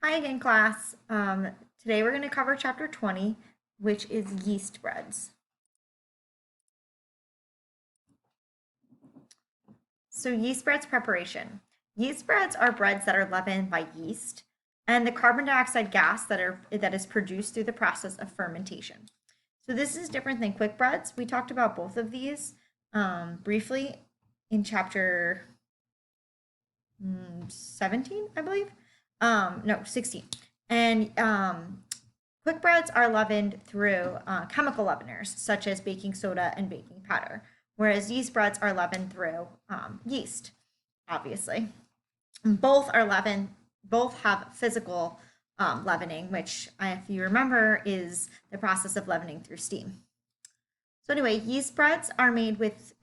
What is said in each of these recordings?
Hi again, class. Today we're going to cover chapter 20, which is yeast breads. So yeast breads preparation. Yeast breads are breads that are leavened by yeast and the carbon dioxide gas that is produced through the process of fermentation. So this is different than quick breads. We talked about both of these briefly in chapter 17, I believe. No, 16. And quick breads are leavened through chemical leaveners, such as baking soda and baking powder, whereas yeast breads are leavened through yeast, obviously. Both are leavened, both have physical leavening, which, if you remember, is the process of leavening through steam. So anyway, yeast breads are made with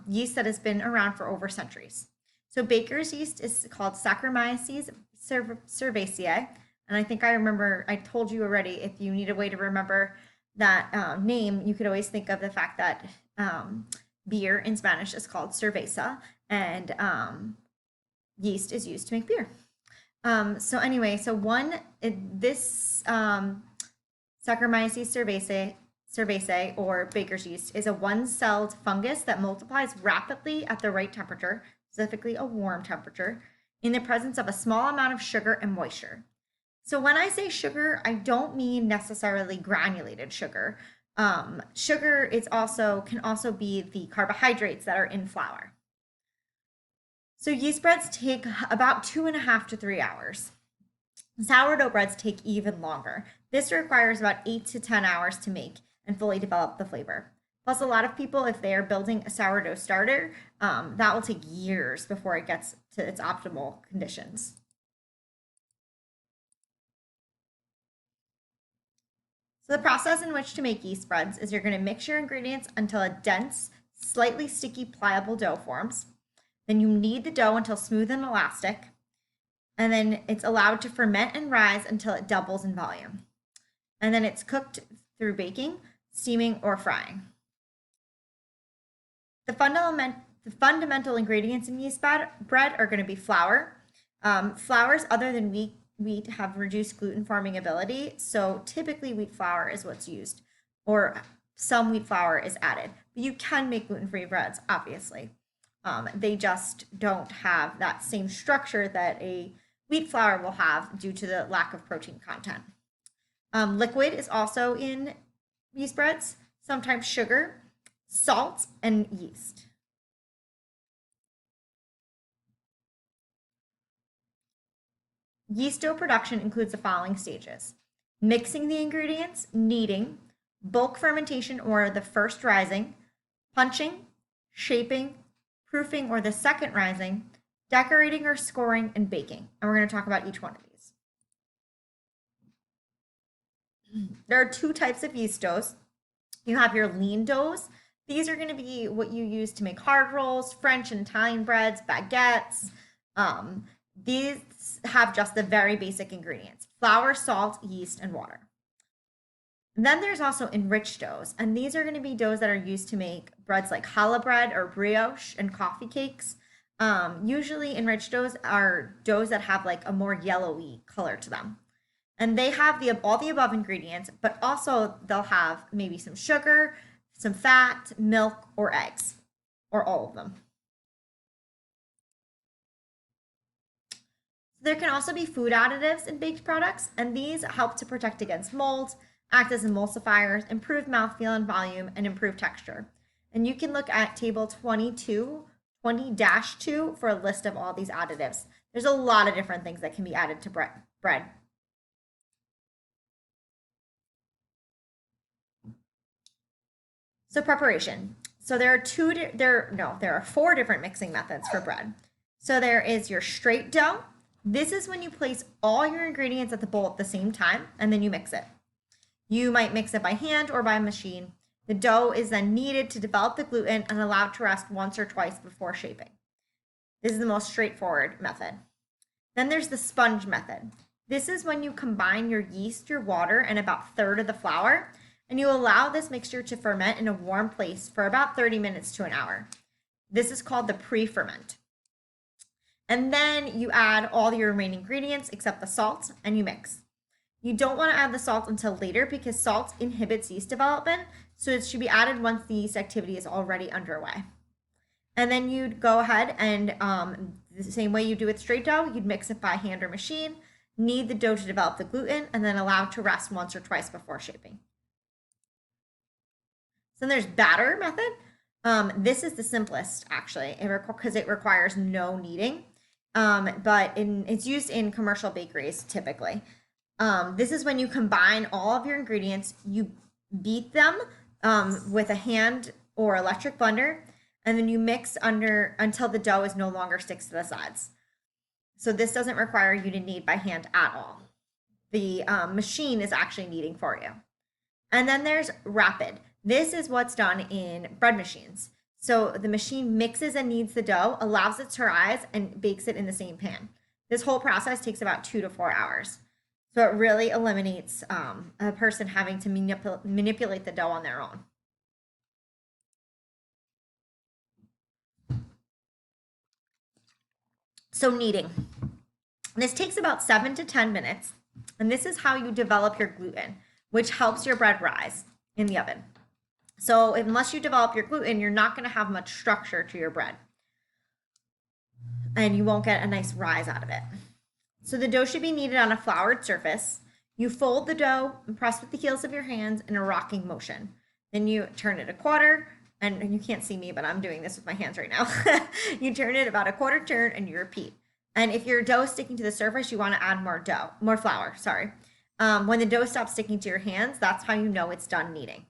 yeast that has been around for over centuries. So baker's yeast is called Saccharomyces cerevisiae. And I think I told you already, if you need a way to remember that name, you could always think of the fact that beer in Spanish is called cerveza, and yeast is used to make beer. So anyway, this Saccharomyces cerevisiae, or baker's yeast, is a one-celled fungus that multiplies rapidly at the right temperature, specifically a warm temperature, in the presence of a small amount of sugar and moisture. So when I say sugar, I don't mean necessarily granulated sugar. Sugar can also be the carbohydrates that are in flour. So yeast breads take about 2.5 to 3 hours. Sourdough breads take even longer. This requires about 8 to 10 hours to make and fully develop the flavor. Plus, a lot of people, if they are building a sourdough starter, that will take years before it gets to its optimal conditions. So the process in which to make yeast breads is you're going to mix your ingredients until a dense, slightly sticky, pliable dough forms. Then you knead the dough until smooth and elastic. And then it's allowed to ferment and rise until it doubles in volume. And then it's cooked through baking, steaming, or frying. The fundamental ingredients in yeast bread are going to be flour. Flours other than wheat have reduced gluten forming ability, so typically wheat flour is what's used, or some wheat flour is added. But you can make gluten-free breads, obviously. They just don't have that same structure that a wheat flour will have due to the lack of protein content. Liquid is also in yeast breads, sometimes sugar, salt, and yeast. Yeast dough production includes the following stages: mixing the ingredients, kneading, bulk fermentation or the first rising, punching, shaping, proofing or the second rising, decorating or scoring, and baking. And we're going to talk about each one of these. There are two types of yeast doughs. You have your lean doughs. These are going to be what you use to make hard rolls, French and Italian breads, baguettes. These have just the very basic ingredients: flour, salt, yeast, and water. And then there's also enriched doughs, and these are going to be doughs that are used to make breads like challah bread or brioche and coffee cakes. Usually enriched doughs are doughs that have like a more yellowy color to them. And they have all the above ingredients, but also they'll have maybe some sugar, some fat, milk, or eggs, or all of them. There can also be food additives in baked products, and these help to protect against mold, act as emulsifiers, improve mouthfeel and volume, and improve texture. And you can look at table 20-2 for a list of all these additives. There's a lot of different things that can be added to bread. So preparation. So there are 4 different mixing methods for bread. So there is your straight dough. This is when you place all your ingredients at the bowl at the same time and then you mix it. You might mix it by hand or by machine. The dough is then kneaded to develop the gluten and allowed to rest once or twice before shaping. This is the most straightforward method. Then there's the sponge method. This is when you combine your yeast, your water, and about a third of the flour, and you allow this mixture to ferment in a warm place for about 30 minutes to an hour. This is called the pre-ferment. And then you add all your remaining ingredients except the salt and you mix. You don't want to add the salt until later because salt inhibits yeast development, so it should be added once the yeast activity is already underway. And then you'd go ahead and the same way you do with straight dough, you'd mix it by hand or machine, knead the dough to develop the gluten, and then allow it to rest once or twice before shaping. So then there's batter method. This is the simplest actually, because it requires no kneading, but it's used in commercial bakeries typically. This is when you combine all of your ingredients, you beat them with a hand or electric blender, and then you mix until the dough is no longer sticks to the sides. So this doesn't require you to knead by hand at all. The machine is actually kneading for you. And then there's rapid. This is what's done in bread machines. So the machine mixes and kneads the dough, allows it to rise, and bakes it in the same pan. This whole process takes about 2 to 4 hours. So it really eliminates a person having to manipulate the dough on their own. So kneading. This takes about 7 to 10 minutes, and this is how you develop your gluten, which helps your bread rise in the oven. So unless you develop your gluten, you're not going to have much structure to your bread, and you won't get a nice rise out of it. So the dough should be kneaded on a floured surface. You fold the dough and press with the heels of your hands in a rocking motion. Then you turn it a quarter, and you can't see me, but I'm doing this with my hands right now. You turn it about a quarter turn and you repeat. And if your dough is sticking to the surface, you want to add more flour, sorry. When the dough stops sticking to your hands, that's how you know it's done kneading.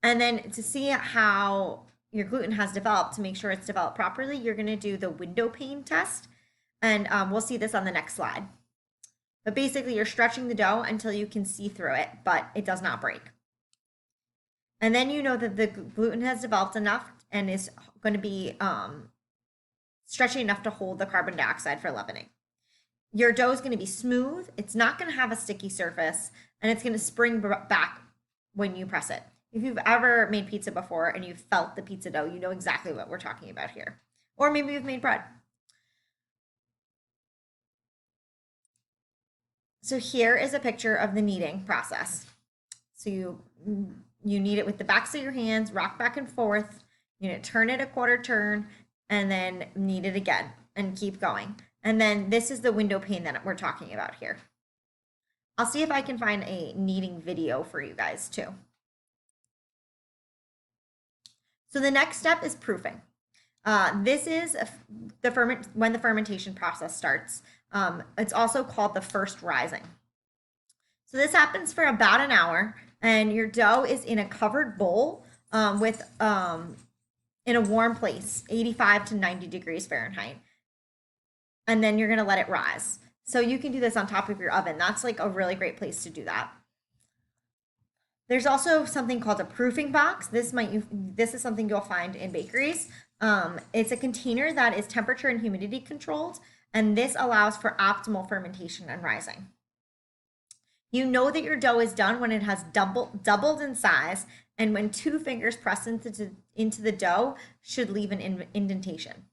And then to see how your gluten has developed, to make sure it's developed properly, you're going to do the window pane test. And we'll see this on the next slide. But basically, you're stretching the dough until you can see through it, but it does not break. And then you know that the gluten has developed enough and is going to be stretchy enough to hold the carbon dioxide for leavening. Your dough is going to be smooth. It's not going to have a sticky surface, and it's going to spring back when you press it. If you've ever made pizza before and you've felt the pizza dough, you know exactly what we're talking about here. Or maybe you've made bread. So here is a picture of the kneading process. So you knead it with the backs of your hands, rock back and forth, turn it a quarter turn, and then knead it again and keep going. And then this is the window pane that we're talking about here. I'll see if I can find a kneading video for you guys too. So the next step is proofing. This is when the fermentation process starts. It's also called the first rising. So this happens for about an hour, and your dough is in a covered bowl in a warm place, 85 to 90 degrees Fahrenheit. And then you're going to let it rise. So you can do this on top of your oven. That's like a really great place to do that. There's also something called a proofing box. This is something you'll find in bakeries. It's a container that is temperature and humidity controlled, and this allows for optimal fermentation and rising. You know that your dough is done when it has doubled in size, and when 2 fingers pressed into the dough should leave an indentation.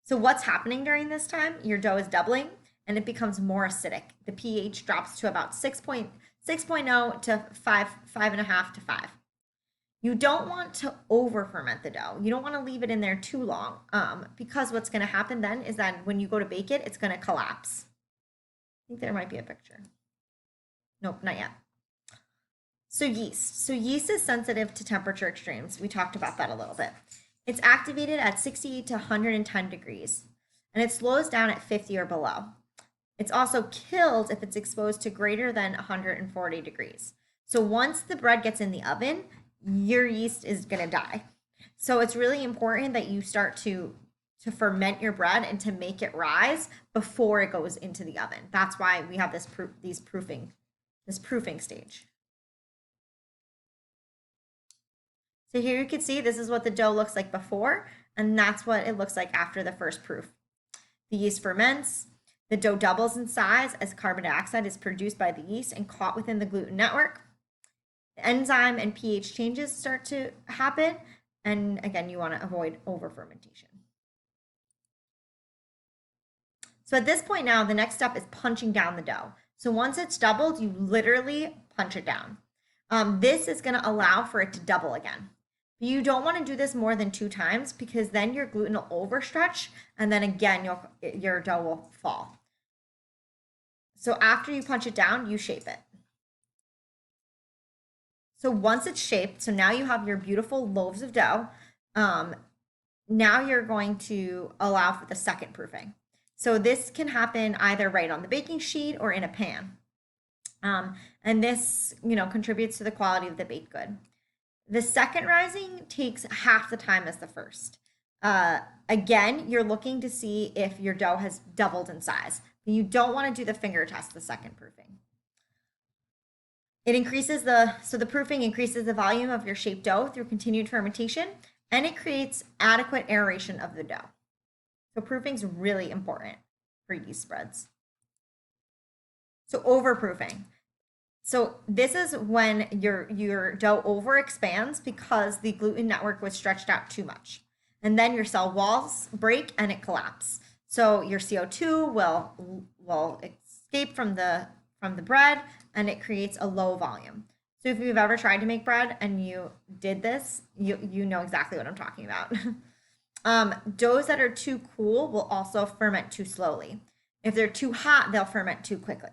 So what's happening during this time? Your dough is doubling, and it becomes more acidic. The pH drops to about 6.0 to 5.5 to 5. You don't want to over ferment the dough. You don't want to leave it in there too long, because what's going to happen then is that when you go to bake it, it's going to collapse. I think there might be a picture. Nope, not yet. So yeast. So yeast is sensitive to temperature extremes. We talked about that a little bit. It's activated at 68 to 110 degrees, and it slows down at 50 or below. It's also killed if it's exposed to greater than 140 degrees. So once the bread gets in the oven, your yeast is going to die. So it's really important that you start to ferment your bread and to make it rise before it goes into the oven. That's why we have this proofing stage. So here you can see this is what the dough looks like before, and that's what it looks like after the first proof. The yeast ferments, the dough doubles in size as carbon dioxide is produced by the yeast and caught within the gluten network. The enzyme and pH changes start to happen, and again, you want to avoid over fermentation. So at this point now, the next step is punching down the dough. So once it's doubled, you literally punch it down. This is going to allow for it to double again. You don't want to do this more than 2 times because then your gluten will overstretch and then again your dough will fall. So after you punch it down, you shape it. So once it's shaped, so now you have your beautiful loaves of dough. Now you're going to allow for the second proofing. So this can happen either right on the baking sheet or in a pan. And this, contributes to the quality of the baked good. The second rising takes half the time as the first. Again, you're looking to see if your dough has doubled in size. You don't want to do the finger test the second proofing. It increases the proofing increases the volume of your shaped dough through continued fermentation, and it creates adequate aeration of the dough. So proofing is really important for yeast spreads. So overproofing. So this is when your dough overexpands because the gluten network was stretched out too much. And then your cell walls break and it collapses. So your CO2 will escape from the bread and it creates a low volume. So if you've ever tried to make bread and you did this, you know exactly what I'm talking about. Doughs that are too cool will also ferment too slowly. If they're too hot, they'll ferment too quickly.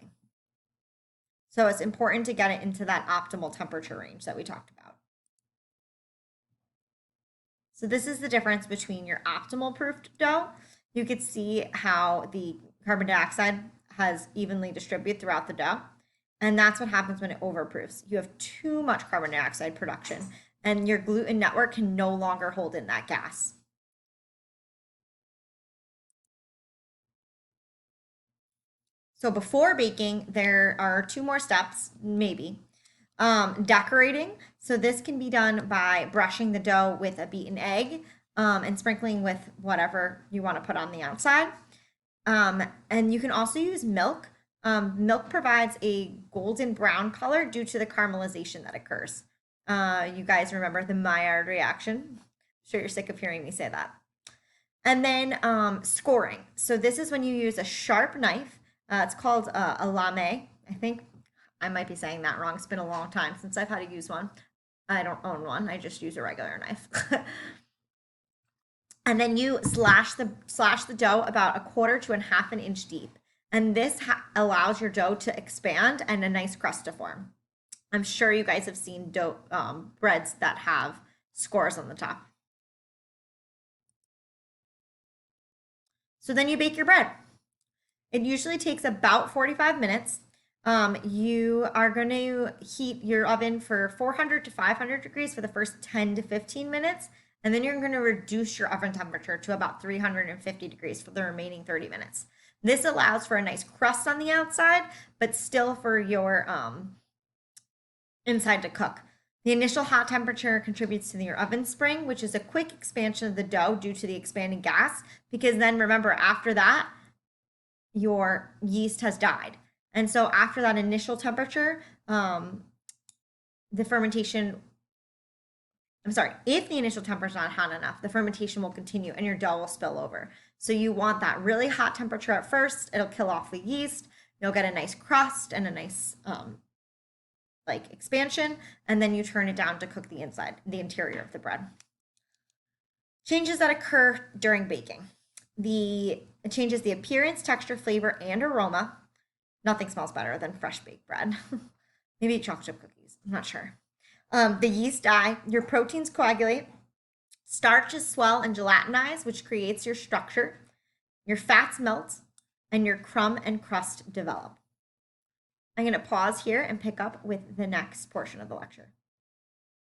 So it's important to get it into that optimal temperature range that we talked about. So this is the difference between your optimal proofed dough. You could see how the carbon dioxide has evenly distributed throughout the dough. And that's what happens when it overproofs. You have too much carbon dioxide production and your gluten network can no longer hold in that gas. So before baking, there are 2 more steps, maybe. Decorating. So this can be done by brushing the dough with a beaten egg and sprinkling with whatever you want to put on the outside. And you can also use milk. Milk provides a golden brown color due to the caramelization that occurs. You guys remember the Maillard reaction? I'm sure you're sick of hearing me say that. And then scoring. So this is when you use a sharp knife. It's called a lame. I think I might be saying that wrong. It's been a long time since I've had to use one. I don't own one. I just use a regular knife. And then you slash the dough about 1/4 to 1/2 inch deep. And this allows your dough to expand and a nice crust to form. I'm sure you guys have seen dough breads that have scores on the top. So then you bake your bread. It usually takes about 45 minutes. You are going to heat your oven for 400 to 500 degrees for the first 10 to 15 minutes. And then you're going to reduce your oven temperature to about 350 degrees for the remaining 30 minutes. This allows for a nice crust on the outside, but still for your inside to cook. The initial hot temperature contributes to your oven spring, which is a quick expansion of the dough due to the expanding gas, because then remember, after that, your yeast has died. And so after that initial temperature, the fermentation, if the initial temperature is not hot enough, the fermentation will continue and your dough will spill over. So you want that really hot temperature at first. It'll kill off the yeast. You'll get a nice crust and a nice expansion, and then you turn it down to cook the interior of the bread. Changes that occur during baking. It changes the appearance, texture, flavor, and aroma. Nothing smells better than fresh baked bread. Maybe chocolate chip cookies. I'm not sure. The yeast die. Your proteins coagulate. Starches swell and gelatinize, which creates your structure. Your fats melt, and your crumb and crust develop. I'm going to pause here and pick up with the next portion of the lecture.